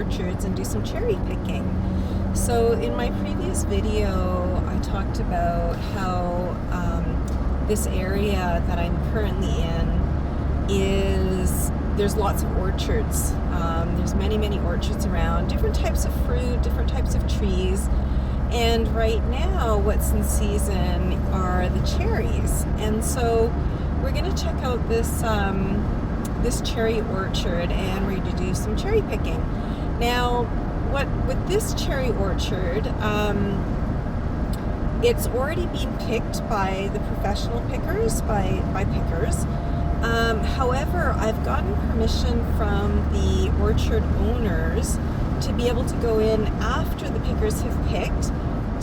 orchards and do some cherry picking. So in my previous video, I talked about how this area that I'm currently in there's lots of orchards. There's many orchards around, different types of fruit, different types of trees. And right now, what's in season are the cherries. And so we're going to check out this cherry orchard, and we're going to do some cherry picking. Now, with this cherry orchard, it's already been picked by the professional pickers, by pickers. However, I've gotten permission from the orchard owners to be able to go in after the pickers have picked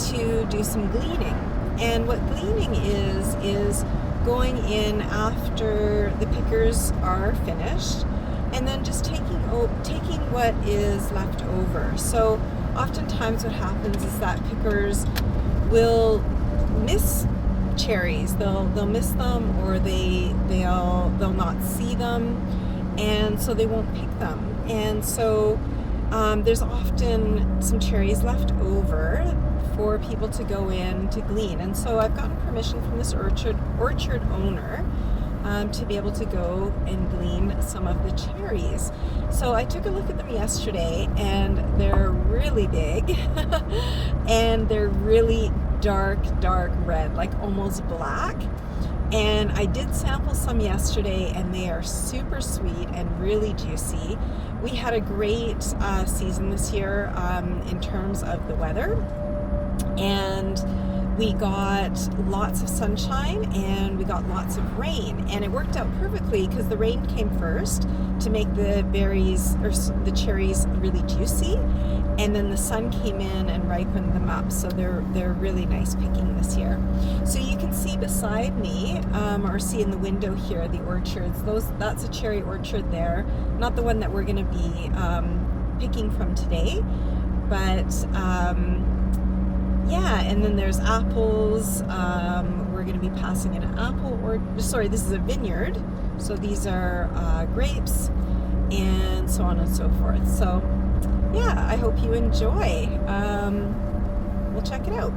to do some gleaning. And what gleaning is going in after the pickers are finished and then just taking what is left over. So oftentimes what happens is that pickers will miss cherries. They'll miss them, or they'll not see them, and so they won't pick them. And so there's often some cherries left over for people to go in to glean. And so I've gotten permission from this orchard owner to be able to go and glean some of the cherries. So I took a look at them yesterday, and they're really big and they're really dark red, like almost black. And I did sample some yesterday, and they are super sweet and really juicy. We had a great season this year in terms of the weather, and we got lots of sunshine and we got lots of rain, and it worked out perfectly because the rain came first to make the berries or the cherries really juicy, and then the sun came in and ripened them up. So they're really nice picking this year. So you can see beside me, or see in the window here, the orchards. That's a cherry orchard there, not the one that we're going to be picking from today, but yeah, and then there's apples. We're going to be passing an apple, this is a vineyard. So these are grapes, and so on and so forth. So yeah, I hope you enjoy. We'll check it out.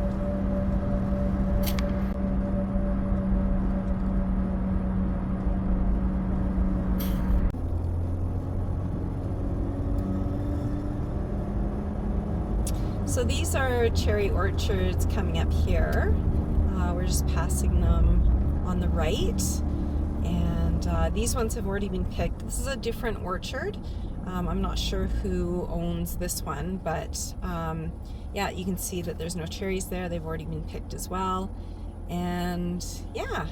So these are cherry orchards coming up here. We're just passing them on the right, and these ones have already been picked. This is a different orchard. I'm not sure who owns this one, but yeah, you can see that there's no cherries there. They've already been picked as well. And yeah.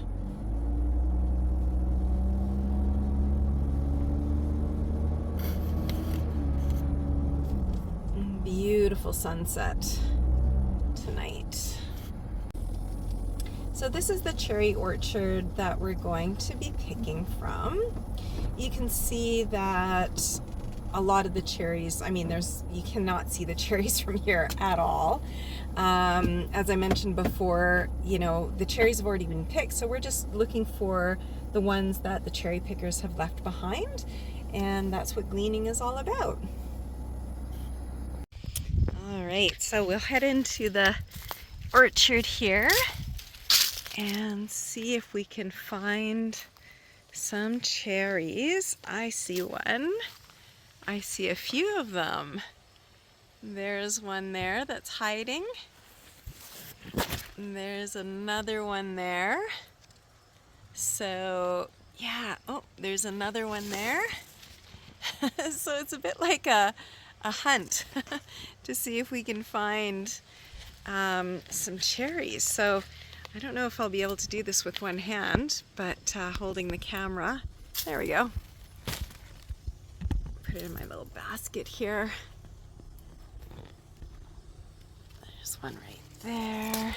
Beautiful sunset tonight. So this is the cherry orchard that we're going to be picking from. You can see that a lot of the cherries, you cannot see the cherries from here at all. As I mentioned before, the cherries have already been picked, so we're just looking for the ones that the cherry pickers have left behind, and that's what gleaning is all about. All right, so we'll head into the orchard here and see if we can find some cherries. I see one. I see a few of them. There's one there that's hiding. And there's another one there. So yeah, oh, there's another one there. So it's a bit like a hunt to see if we can find some cherries. So I don't know if I'll be able to do this with one hand, but holding the camera. There we go. Put it in my little basket here. There's one right there.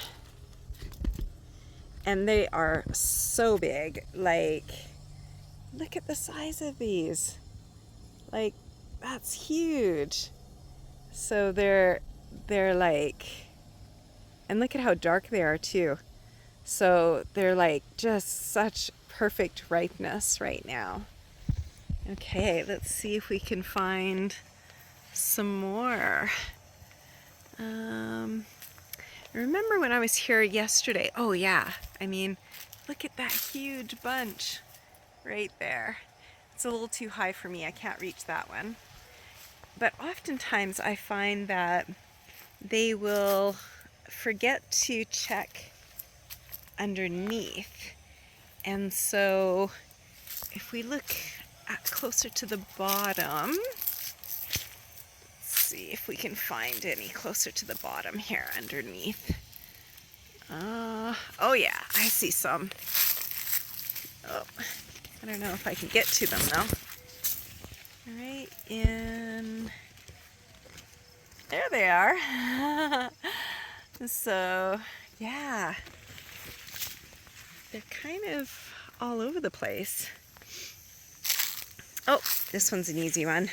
And they are so big. Like, look at the size of these. Like, that's huge. So they're like, and look at how dark they are too. So they're like just such perfect ripeness right now. Okay, let's see if we can find some more. Remember when I was here yesterday? Oh yeah, I mean, look at that huge bunch right there. It's a little too high for me, I can't reach that one. But oftentimes I find that they will forget to check underneath. And so if we look at closer to the bottom, see if we can find any closer to the bottom here underneath. Oh yeah, I see some. Oh, I don't know if I can get to them though. Right in, there they are. So yeah, they're kind of all over the place. Oh, this one's an easy one.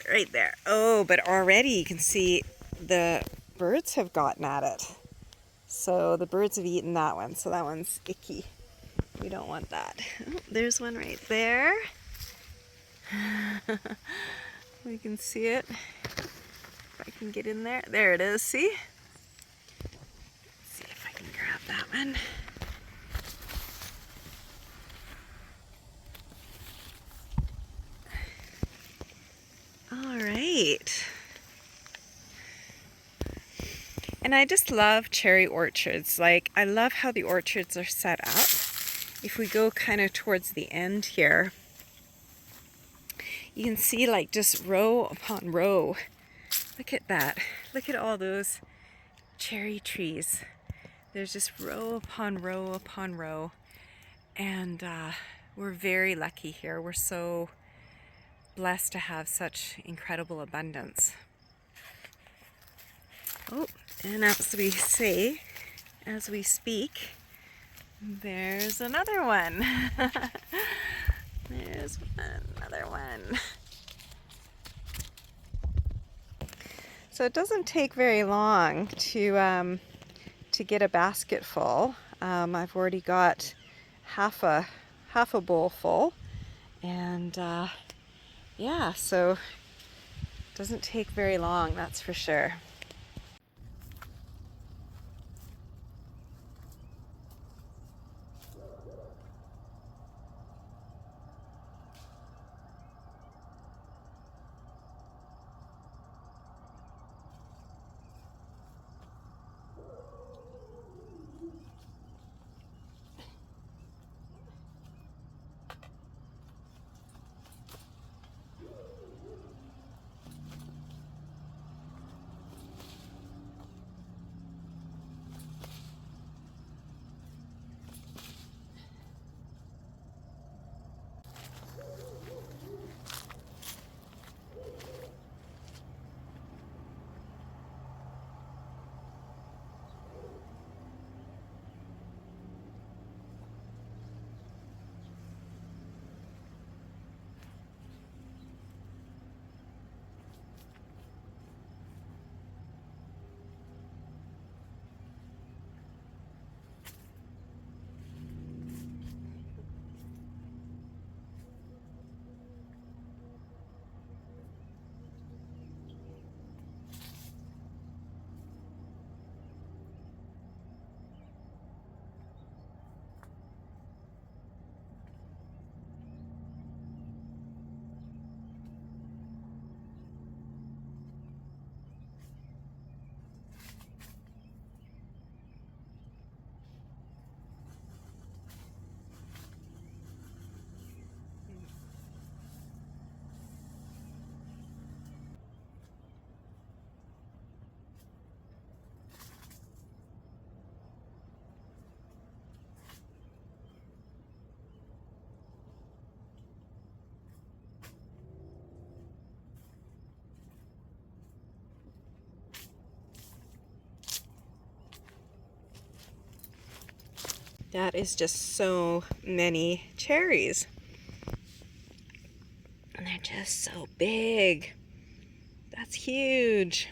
Right there. Oh, but already you can see the birds have gotten at it. So the birds have eaten that one. So that one's icky. We don't want that. Oh, there's one right there. We can see it. If I can get in there. There it is. See? Let's see if I can grab that one. All right. And I just love cherry orchards. Like, I love how the orchards are set up. If we go kind of towards the end here, you can see like just row upon row. Look at that. Look at all those cherry trees. There's just row upon row upon row. And we're very lucky here. We're so blessed to have such incredible abundance. Oh, and as we say, as we speak, there's another one. There's another one. So it doesn't take very long to get a basket full. I've already got half a bowl full, and yeah, so it doesn't take very long, that's for sure. That is just so many cherries. And they're just so big. That's huge.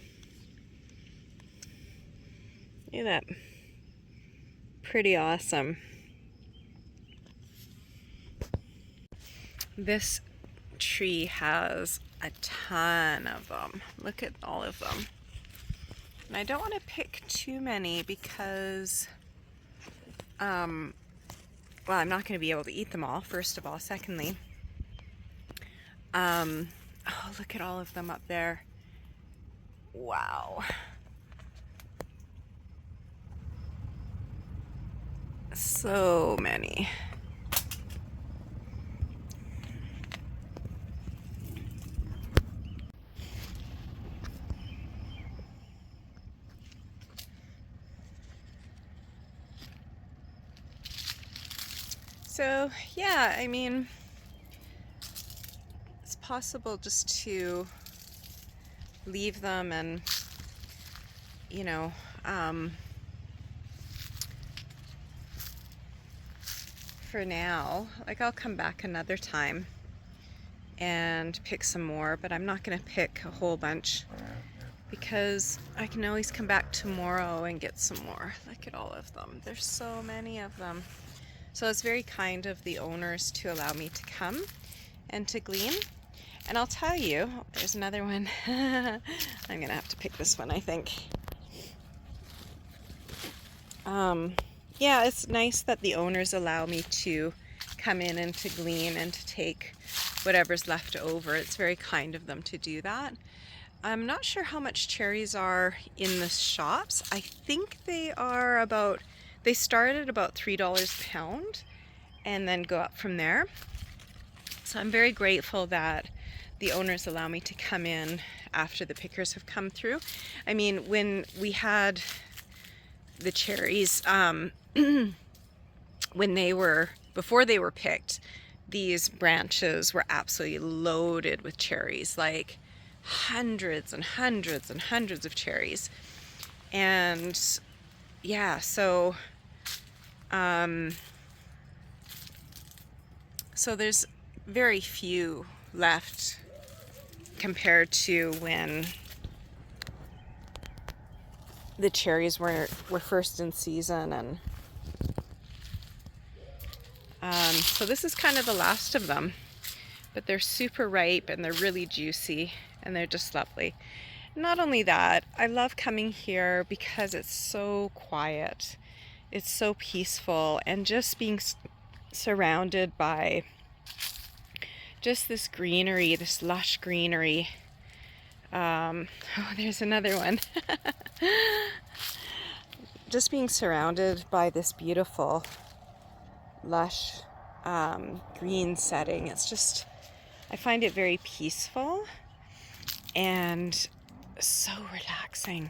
Look at that. Pretty awesome. This tree has a ton of them. Look at all of them. And I don't want to pick too many because, well, I'm not going to be able to eat them all, first of all. Secondly, oh, look at all of them up there. Wow. So many. So yeah, I mean, it's possible just to leave them and, you know, for now, like I'll come back another time and pick some more, but I'm not going to pick a whole bunch because I can always come back tomorrow and get some more. Look at all of them. There's so many of them. So it's very kind of the owners to allow me to come and to glean. And I'll tell you, there's another one. I'm going to have to pick this one, I think. Yeah, it's nice that the owners allow me to come in and to glean and to take whatever's left over. It's very kind of them to do that. I'm not sure how much cherries are in the shops. I think they start at about $3 a pound and then go up from there. So I'm very grateful that the owners allow me to come in after the pickers have come through. I mean, when we had the cherries, before they were picked, these branches were absolutely loaded with cherries, like hundreds and hundreds and hundreds of cherries. And yeah, so there's very few left compared to when the cherries were first in season. And so this is kind of the last of them, but they're super ripe and they're really juicy and they're just lovely. Not only that, I love coming here because it's so quiet, it's so peaceful, and just being surrounded by just this greenery, this lush greenery. Oh, there's another one. Just being surrounded by this beautiful lush green setting. It's just, I find it very peaceful and so relaxing.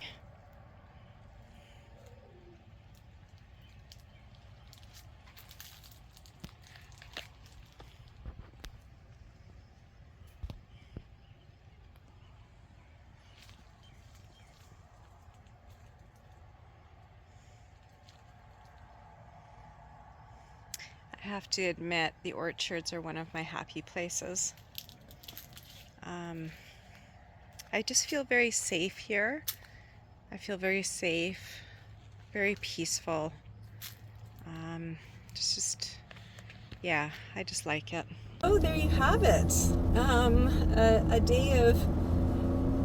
I have to admit, the orchards are one of my happy places. I just feel very safe here. I feel very safe, very peaceful. Yeah, I just like it. Oh, there you have it. A day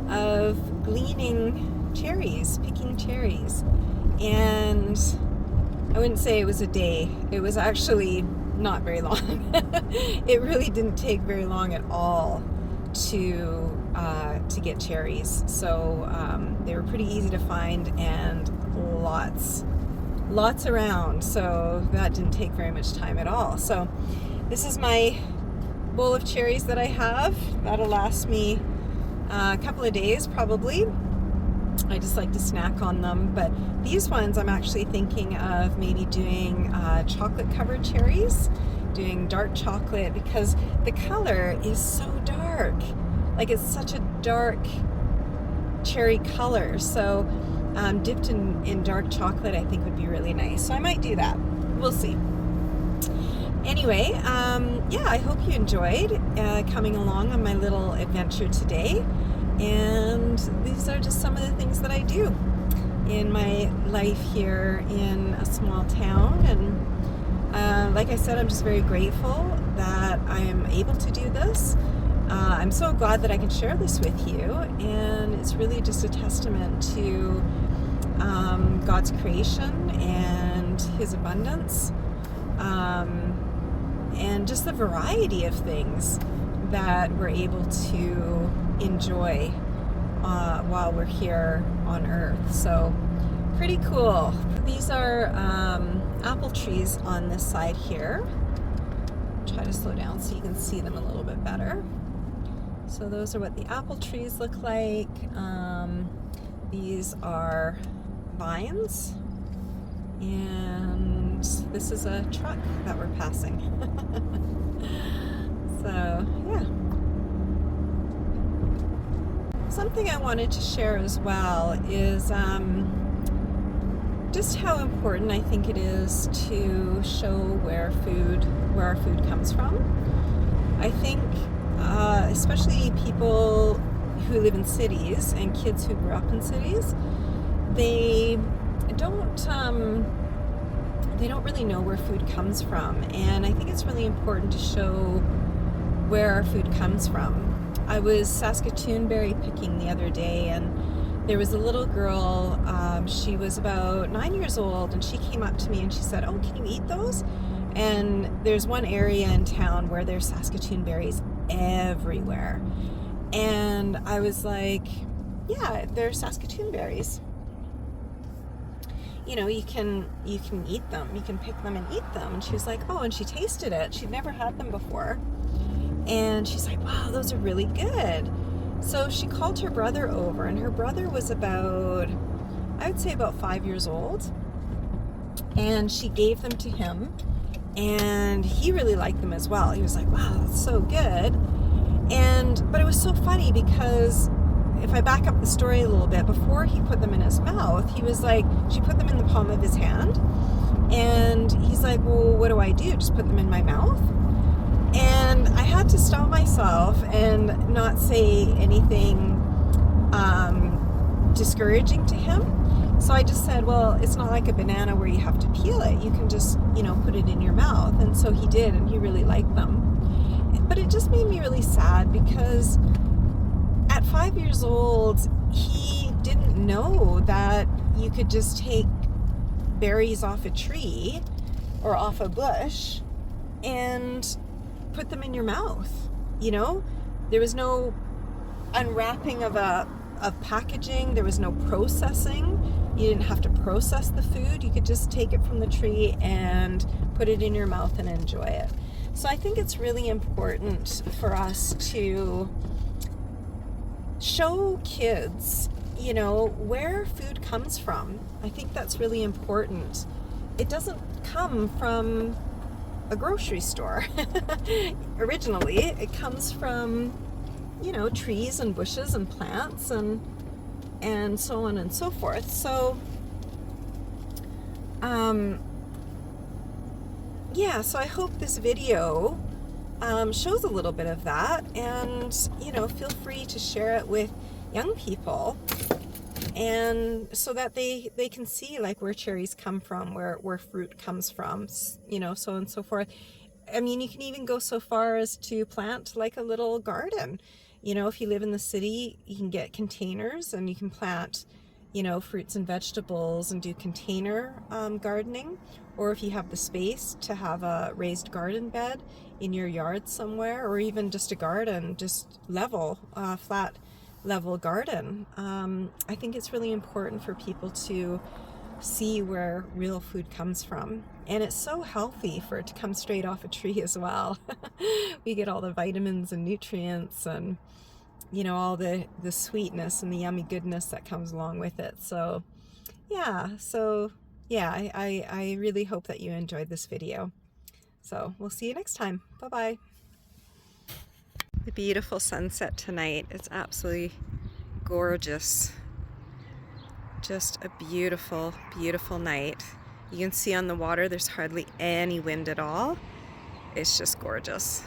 of gleaning cherries, picking cherries. And I wouldn't say it was a day. It was actually not very long. It really didn't take very long at all to get cherries. So they were pretty easy to find and lots around. So that didn't take very much time at all. So this is my bowl of cherries that I have. That'll last me a couple of days probably. I just like to snack on them, but these ones I'm actually thinking of maybe doing chocolate covered cherries, doing dark chocolate, because the color is so dark. Like, it's such a dark cherry color, so dipped in dark chocolate I think would be really nice. So I might do that. We'll see. Anyway, yeah, I hope you enjoyed coming along on my little adventure today. And these are just some of the things that I do in my life here in a small town. And like I said, I'm just very grateful that I am able to do this. I'm so glad that I can share this with you, and it's really just a testament to God's creation and His abundance, and just the variety of things that we're able to enjoy while we're here on Earth. So pretty cool. These are apple trees on this side here. Try to slow down so you can see them a little bit better. So those are what the apple trees look like. These are vines, and this is a truck that we're passing. So yeah. Something I wanted to share as well is just how important I think it is to show where our food comes from. I think especially people who live in cities and kids who grew up in cities, they don't really know where food comes from, and I think it's really important to show where our food comes from. I was Saskatoon berry picking the other day, and there was a little girl, she was about 9 years old, and she came up to me and she said, "Oh, can you eat those?" And there's one area in town where there's Saskatoon berries everywhere. And I was like, yeah, they're Saskatoon berries. You know, you can eat them. You can pick them and eat them. And she was like, oh, and she tasted it. She'd never had them before. And she's like, wow, those are really good. So she called her brother over, and her brother was about, I would say about 5 years old. And she gave them to him, and he really liked them as well. He was like, wow, that's so good. But it was so funny because if I back up the story a little bit, before he put them in his mouth, he was like, she put them in the palm of his hand, and he's like, well, what do I do? Just put them in my mouth? And I had to stop myself and not say anything discouraging to him. So I just said, well, it's not like a banana where you have to peel it. You can just, put it in your mouth. And so he did, and he really liked them. But it just made me really sad because at 5 years old, he didn't know that you could just take berries off a tree or off a bush and put them in your mouth. There was no unwrapping of packaging. There was no processing. You didn't have to process the food. You could just take it from the tree and put it in your mouth and enjoy it. So I think it's really important for us to show kids, where food comes from. I think that's really important. It doesn't come from a grocery store. Originally, it comes from, trees and bushes and plants and so on and so forth. So, so I hope this video shows a little bit of that, and feel free to share it with young people, and so that they can see like where cherries come from, where fruit comes from, so on and so forth. I mean, you can even go so far as to plant like a little garden. If you live in the city, you can get containers and you can plant fruits and vegetables and do container gardening. Or if you have the space to have a raised garden bed in your yard somewhere, or even just a garden, just flat level garden. I think it's really important for people to see where real food comes from. And it's so healthy for it to come straight off a tree as well. We get all the vitamins and nutrients and all the sweetness and the yummy goodness that comes along with it. So I really hope that you enjoyed this video. So we'll see you next time. Bye-bye. The beautiful sunset tonight. It's absolutely gorgeous. Just a beautiful, beautiful night. You can see on the water there's hardly any wind at all. It's just gorgeous.